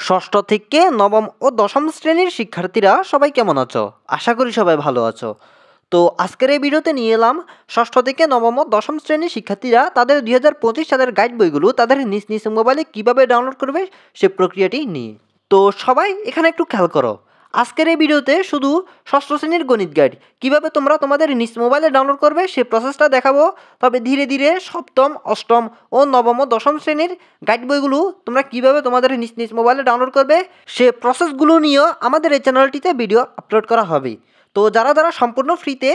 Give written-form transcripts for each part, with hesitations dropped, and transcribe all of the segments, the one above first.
ষষ্ঠ থেকে নবম ও দশম শ্রেণীর শিক্ষার্থীরা সবাই কেমন আছো? আশা করি সবাই ভালো আছো। তো আজকের এই ভিডিওতে নিয়ে এলাম ষষ্ঠ থেকে নবম ও দশম শ্রেণীর শিক্ষার্থীরা তাদের 2025 সালের গাইড বইগুলো তাদের নিজ নিজ মোবাইলে কীভাবে ডাউনলোড করবে সে প্রক্রিয়াটি নিয়ে। তো সবাই এখানে একটু খেয়াল করো। আজকের এই ভিডিওতে শুধু ষষ্ঠ শ্রেণীর গণিত গাইড কীভাবে তোমরা তোমাদের নিজ মোবাইলে ডাউনলোড করবে সে প্রসেসটা দেখাবো। তবে ধীরে ধীরে সপ্তম, অষ্টম ও নবম ও দশম শ্রেণীর গাইড বইগুলো তোমরা কীভাবে তোমাদের নিজ নিজ মোবাইলে ডাউনলোড করবে সে প্রসেসগুলো নিয়েও আমাদের এই চ্যানেলটিতে ভিডিও আপলোড করা হবে। তো যারা সম্পূর্ণ ফ্রিতে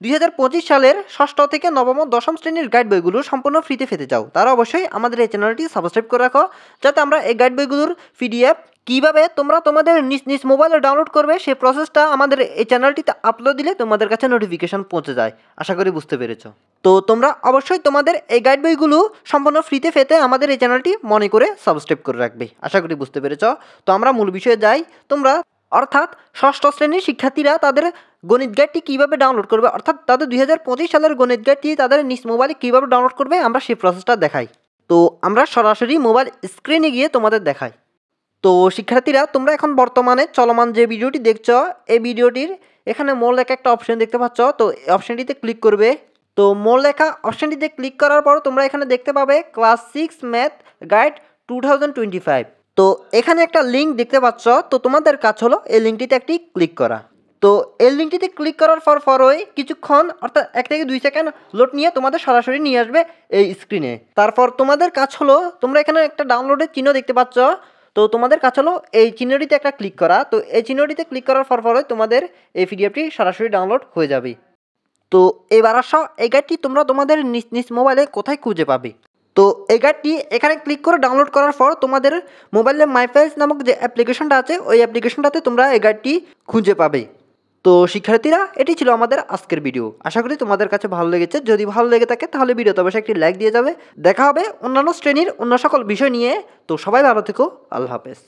2025 সালের ষষ্ঠ থেকে নবম ও দশম শ্রেণীর গাইড বইগুলো সম্পূর্ণ ফ্রিতে পেতে চাও তারা অবশ্যই আমাদের এই চ্যানেলটি সাবস্ক্রাইব করে রাখো, যাতে আমরা এই গাইড বইগুলোর পিডিএফ কীভাবে তোমরা তোমাদের নিজ নিজ মোবাইলে ডাউনলোড করবে সেই প্রসেসটা আমাদের এই চ্যানেলটিতে আপলোড দিলে তোমাদের কাছে নোটিফিকেশন পৌঁছে যায়। আশা করি বুঝতে পেরেছো। তো তোমরা অবশ্যই তোমাদের এই গাইড বইগুলো সম্পূর্ণ ফ্রিতে পেতে আমাদের এই চ্যানেলটি মনে করে সাবস্ক্রাইব করে রাখবে। আশা করি বুঝতে পেরেছো। তো আমরা মূল বিষয়ে যাই। তোমরা অর্থাৎ ষষ্ঠ শ্রেণীর শিক্ষার্থীরা তাদের গণিত গাইডটি কীভাবে ডাউনলোড করবে, অর্থাৎ তাদের 2025 সালের গণিত গাইডটি তাদের নিজ মোবাইলে কীভাবে ডাউনলোড করবে আমরা সেই প্রসেসটা দেখাই। তো আমরা সরাসরি মোবাইল স্ক্রিনে গিয়ে তোমাদের দেখাই। তো শিক্ষার্থীরা তোমরা এখন বর্তমানে চলমান যে ভিডিওটি দেখছো এই ভিডিওটির এখানে মোর লেখা একটা অপশন দেখতে পাচ্ছ। তো এই অপশনটিতে ক্লিক করবে। তো মোর লেখা অপশনটিতে ক্লিক করার পর তোমরা এখানে দেখতে পাবে ক্লাস 6 ম্যাথ গাইড 2025। তো এখানে একটা লিঙ্ক দেখতে পাচ্ছ। তো তোমাদের কাজ হলো এই লিঙ্কটিতে একটি ক্লিক করা। তো এই লিঙ্কটিতে ক্লিক করার পরই কিছুক্ষণ অর্থাৎ 1 থেকে 2 সেকেন্ড লোড নিয়ে তোমাদের সরাসরি নিয়ে আসবে এই স্ক্রিনে। তারপর তোমাদের কাজ হলো তোমরা এখানে একটা ডাউনলোডের চিহ্ন দেখতে পাচ্ছ। তো তোমাদের কাজ হলো এই চিহ্নটিতে একটা ক্লিক করা। তো এই চিহ্নটিতে ক্লিক করার পরই তোমাদের এই পিডিএফটি সরাসরি ডাউনলোড হয়ে যাবে। তো এবার আসো এই গাইডটি তোমরা তোমাদের নিজ নিজ মোবাইলে কোথায় খুঁজে পাবে। তো এই গাইডটি এখানে ক্লিক করে ডাউনলোড করার পর তোমাদের মোবাইলে মাই ফাইলস নামক যে অ্যাপ্লিকেশনটা আছে ওই অ্যাপ্লিকেশনটাতে তোমরা এই গাইডটি খুঁজে পাবে। তো শিক্ষার্থীরা এটি ছিল আমাদের আজকের ভিডিও। আশা করি তোমাদের কাছে ভালো লেগেছে। যদি ভালো লেগে থাকে তাহলে ভিডিওতে অবশ্যই একটি লাইক দিয়ে যাবে। দেখা হবে অন্যান্য শ্রেণীর অন্য সকল বিষয় নিয়ে। তো সবাই ভালো থেকো। আল্লাহ হাফেজ।